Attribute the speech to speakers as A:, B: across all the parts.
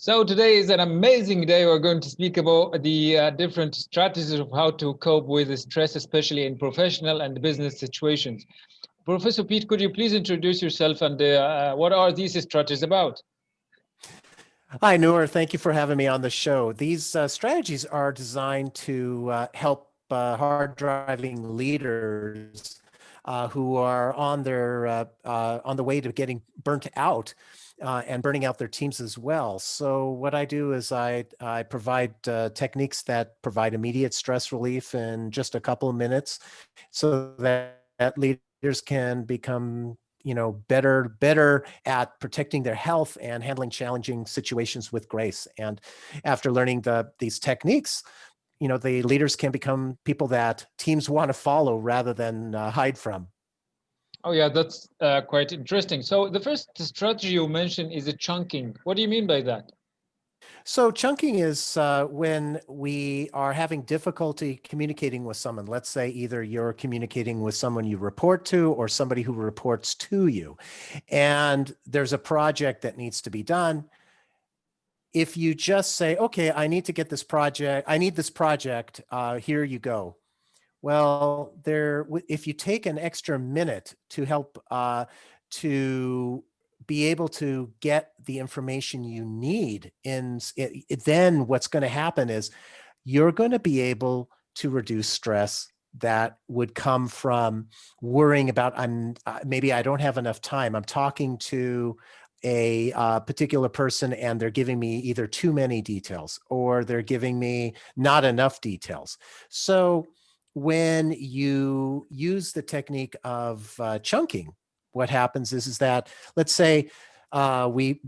A: So today is an amazing day. We're going to speak about the different strategies of how to cope with stress, especially in professional and business situations. Professor Pete, could you please introduce yourself and what are these strategies about?
B: Hi, Nour. Thank you for having me on the show. These strategies are designed to help hard-driving leaders who are on the way to getting burnt out and burning out their teams as well. So what I do is I provide techniques that provide immediate stress relief in just a couple of minutes, so that leaders can become better at protecting their health and handling challenging situations with grace. And after learning these techniques, the leaders can become people that teams want to follow rather than hide from.
A: Oh yeah, that's quite interesting. So the first strategy you mentioned is a chunking. What do you mean by that?
B: So chunking is when we are having difficulty communicating with someone. Let's say either you're communicating with someone you report to or somebody who reports to you, and there's a project that needs to be done. If you just say, okay, I need to get this project, I need this project, here you go. Well, if you take an extra minute to help to be able to get the information you need then what's going to happen is you're going to be able to reduce stress that would come from worrying about maybe I don't have enough time. I'm talking to a particular person and they're giving me either too many details or they're giving me not enough details. So when you use the technique of chunking, what happens is that, let's say we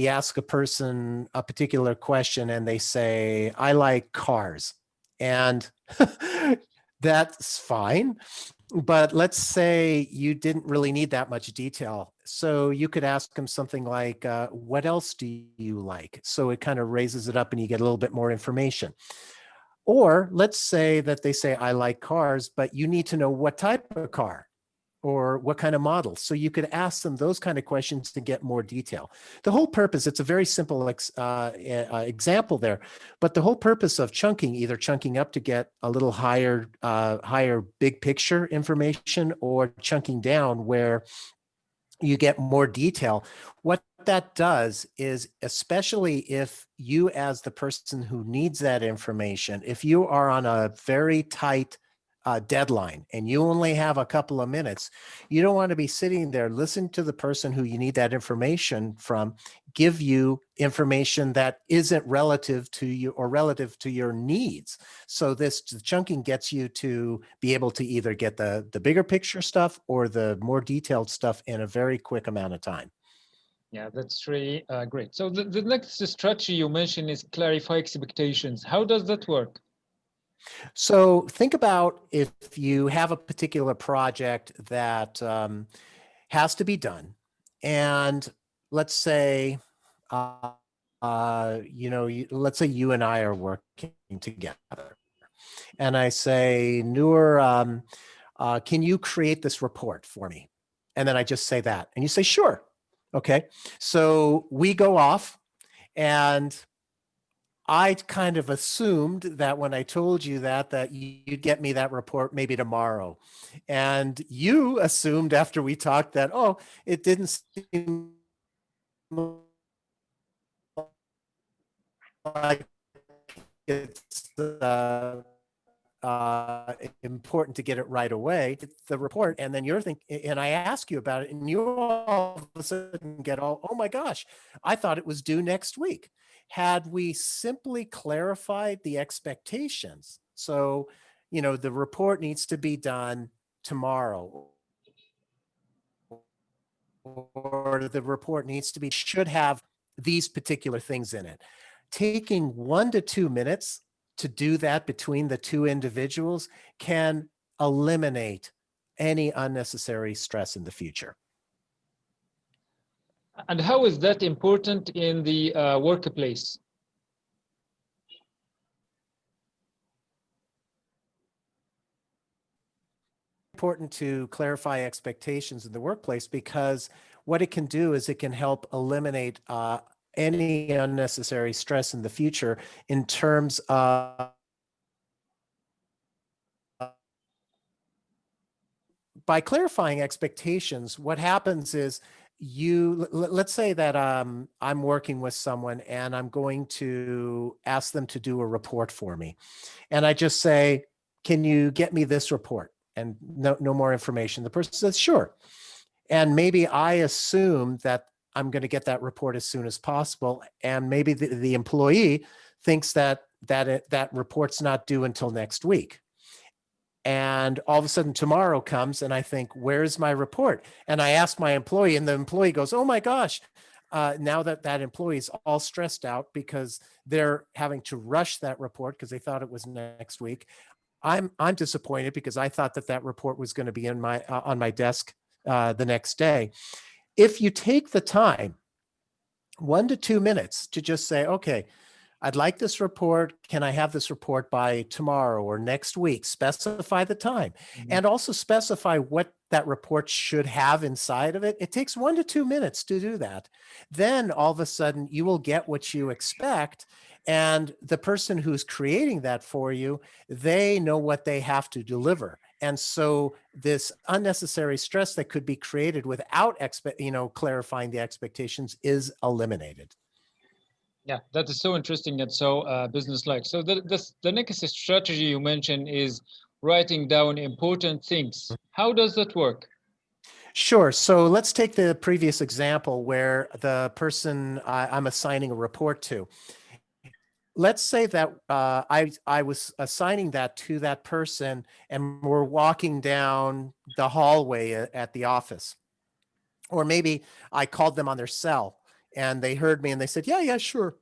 B: ask a person a particular question and they say, I like cars. And that's fine. But let's say you didn't really need that much detail. So you could ask them something like, what else do you like? So it kind of raises it up and you get a little bit more information. Or let's say that they say, I like cars, but you need to know what type of car or what kind of model. So you could ask them those kind of questions to get more detail. The whole purpose, it's a very simple example there, but the whole purpose of chunking, either chunking up to get a little higher big picture information or chunking down where you get more detail. What that does is, especially if you as the person who needs that information, if you are on a very tight deadline and you only have a couple of minutes, you don't want to be sitting there listening to the person who you need that information from give you information that isn't relative to you or relative to your needs. So this chunking gets you to be able to either get the bigger picture stuff or the more detailed stuff in a very quick amount of time.
A: Yeah, that's really great. So the next strategy you mentioned is clarify expectations. How does that work?
B: So think about if you have a particular project that has to be done, and let's say, let's say you and I are working together, and I say, Noor, can you create this report for me? And then I just say that, and you say, sure. Okay, so we go off, and I kind of assumed that when I told you that you'd get me that report maybe tomorrow. And you assumed after we talked that, oh, it didn't seem like it's important to get it right away. It's the report, and then you're thinking, and I ask you about it, and you all of a sudden get all, oh my gosh, I thought it was due next week. Had we simply clarified the expectations, so the report needs to be done tomorrow, or the report needs to be should have these particular things in it. Taking 1 to 2 minutes to do that between the two individuals can eliminate any unnecessary stress in the future.
A: And how is that important in the workplace?
B: Important to clarify expectations in the workplace because what it can do is it can help eliminate any unnecessary stress in the future in terms of by clarifying expectations, what happens is let's say that I'm working with someone and I'm going to ask them to do a report for me. And I just say, can you get me this report? And no more information. The person says, sure. And maybe I assume that I'm going to get that report as soon as possible. And maybe the employee thinks that report's not due until next week. And all of a sudden tomorrow comes and I think, where's my report? And I ask my employee and the employee goes, oh my gosh. Now that employee is all stressed out because they're having to rush that report because they thought it was next week. I'm disappointed because I thought that report was going to be in my on my desk the next day. If you take the time, 1 to 2 minutes to just say, okay, I'd like this report. Can I have this report by tomorrow or next week? Specify the time and also specify what that report should have inside of it. It takes 1 to 2 minutes to do that. Then all of a sudden you will get what you expect. And the person who's creating that for you, they know what they have to deliver. And so this unnecessary stress that could be created without clarifying the expectations is eliminated.
A: Yeah, that is so interesting and so business-like. So the next strategy you mentioned is writing down important things. How does that work?
B: Sure. So let's take the previous example where the person I'm assigning a report to. Let's say that I was assigning that to that person and we're walking down the hallway at the office. Or maybe I called them on their cell and they heard me and they said, yeah, sure.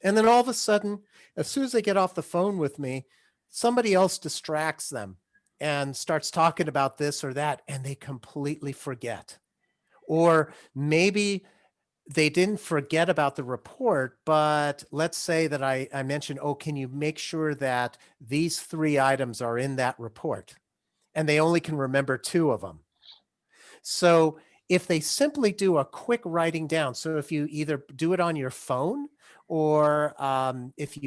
B: And then all of a sudden, as soon as they get off the phone with me, somebody else distracts them and starts talking about this or that, and they completely forget. Or maybe they didn't forget about the report, but let's say that I mentioned, oh, can you make sure that these 3 items are in that report? And they only can remember 2 of them. So if they simply do a quick writing down, so if you either do it on your phone or if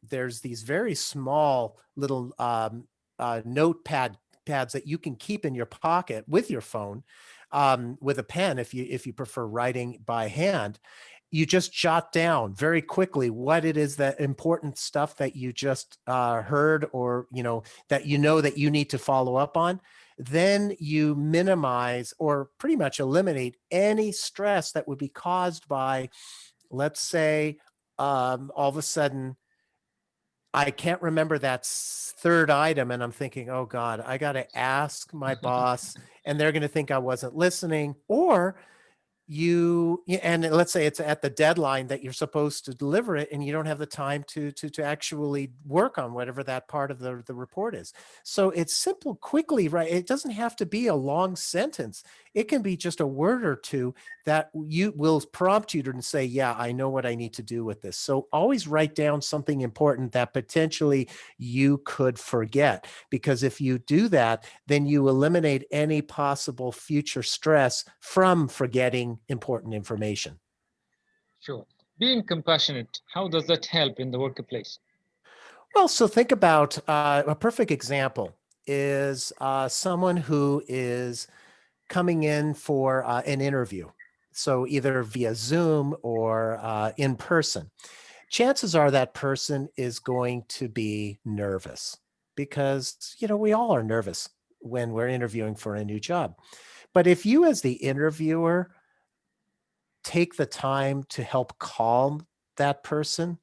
B: there's these very small little notepad pads that you can keep in your pocket with your phone with a pen if you prefer writing by hand. You just jot down very quickly what it is, that important stuff that you just heard or that you need to follow up on. Then you minimize or pretty much eliminate any stress that would be caused by, let's say, all of a sudden I can't remember that 3rd item and I'm thinking, oh God, I got to ask my boss and they're going to think I wasn't listening. Or and let's say it's at the deadline that you're supposed to deliver it and you don't have the time to actually work on whatever that part of the report is. So it's simple, quickly, right? It doesn't have to be a long sentence. It can be just a word or two that you will prompt you to say, yeah, I know what I need to do with this. So always write down something important that potentially you could forget, because if you do that, then you eliminate any possible future stress from forgetting important information.
A: Sure. Being compassionate, how does that help in the workplace?
B: Well, so think about a perfect example is someone who is coming in for an interview. So either via Zoom or in person. Chances are that person is going to be nervous because, we all are nervous when we're interviewing for a new job. But if you as the interviewer take the time to help calm that person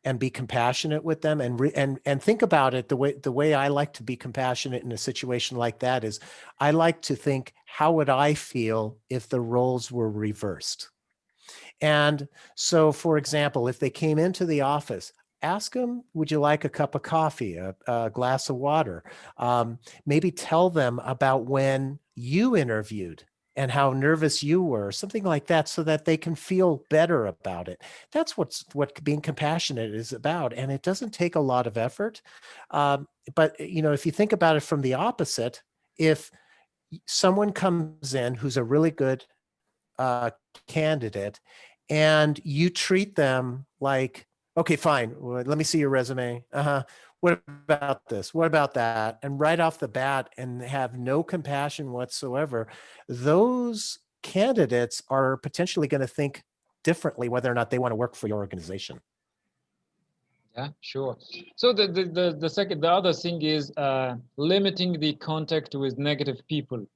B: and be compassionate with them and think about it, the way I like to be compassionate in a situation like that is I like to think, how would I feel if the roles were reversed? And so, for example, if they came into the office, ask them, would you like a cup of coffee, a glass of water? Maybe tell them about when you interviewed and how nervous you were, something like that, so that they can feel better about it. That's what being compassionate is about. And it doesn't take a lot of effort. But, if you think about it from the opposite, if someone comes in who's a really good candidate and you treat them like, okay, fine, let me see your resume. What about this? What about that? And right off the bat, and have no compassion whatsoever, those candidates are potentially going to think differently whether or not they want to work for your organization.
A: Yeah, sure. So the other thing is limiting the contact with negative people.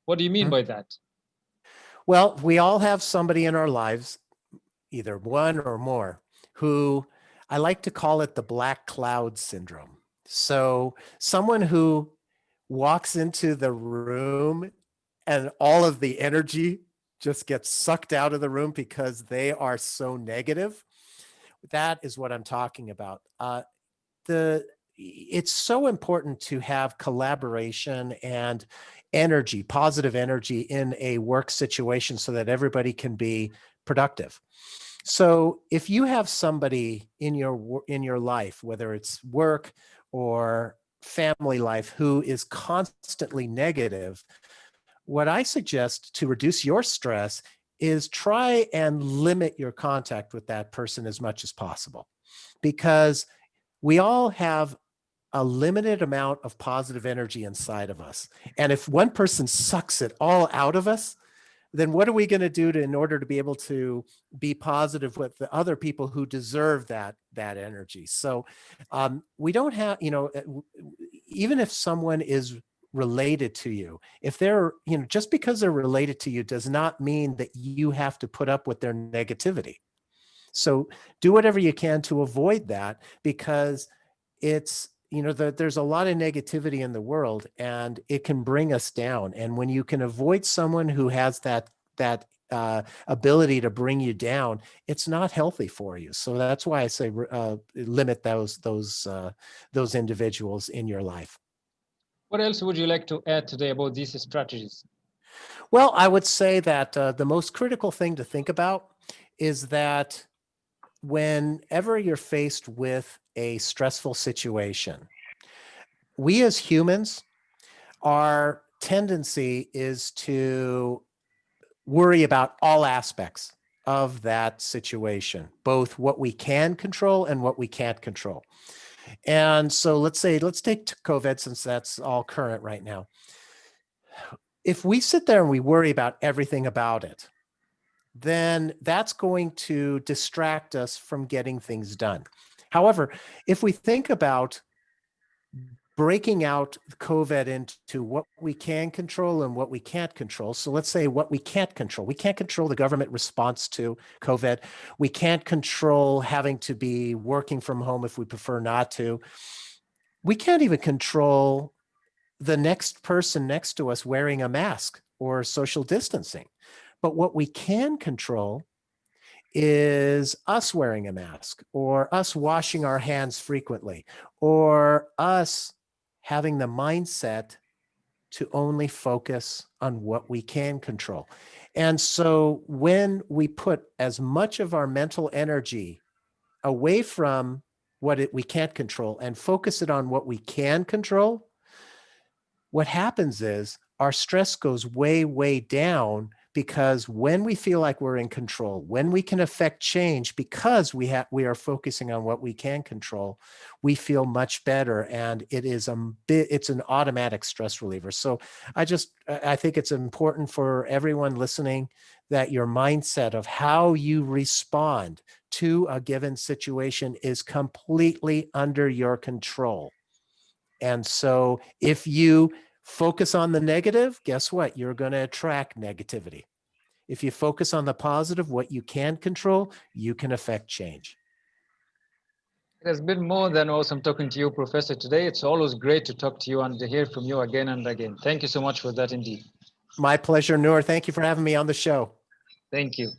A: What do you mean
B: Mhm.
A: by that?
B: Well, we all have somebody in our lives, either one or more, who I like to call it the black cloud syndrome. So someone who walks into the room and all of the energy just gets sucked out of the room because they are so negative. That is what I'm talking about. It's so important to have collaboration and energy, positive energy in a work situation so that everybody can be productive. So if you have somebody in your life, whether it's work or family life, who is constantly negative, what I suggest to reduce your stress is try and limit your contact with that person as much as possible, because we all have a limited amount of positive energy inside of us. And if one person sucks it all out of us, then what are we going to do in order to be able to be positive with the other people who deserve that energy? So we don't have, even if someone is related to you, if they're, just because they're related to you does not mean that you have to put up with their negativity. So do whatever you can to avoid that, because it's, there's a lot of negativity in the world and it can bring us down. And when you can avoid someone who has that ability to bring you down, it's not healthy for you. So that's why I say limit those individuals in your life.
A: What else would you like to add today about these strategies?
B: Well, I would say that the most critical thing to think about is that whenever you're faced with a stressful situation, we as humans, our tendency is to worry about all aspects of that situation, both what we can control and what we can't control. And so let's take COVID, since that's all current right now. If we sit there and we worry about everything about it, then that's going to distract us from getting things done. However, if we think about breaking out COVID into what we can control and what we can't control. So let's say what we can't control. We can't control the government response to COVID. We can't control having to be working from home if we prefer not to. We can't even control the next person next to us wearing a mask or social distancing. But what we can control is us wearing a mask, or us washing our hands frequently, or us having the mindset to only focus on what we can control. And so when we put as much of our mental energy away from we can't control and focus it on what we can control, what happens is our stress goes way, way down, because when we feel like we're in control, when we can affect change because we are focusing on what we can control, we feel much better, and it's an automatic stress reliever. So I think it's important for everyone listening that your mindset of how you respond to a given situation is completely under your control. And so if you focus on the negative, guess what? You're going to attract negativity. If you focus on the positive, what you can control, you can affect change.
A: It has been more than awesome talking to you, Professor, today. It's always great to talk to you and to hear from you again and again. Thank you so much for that indeed.
B: My pleasure, Nour. Thank you for having me on the show.
A: Thank you.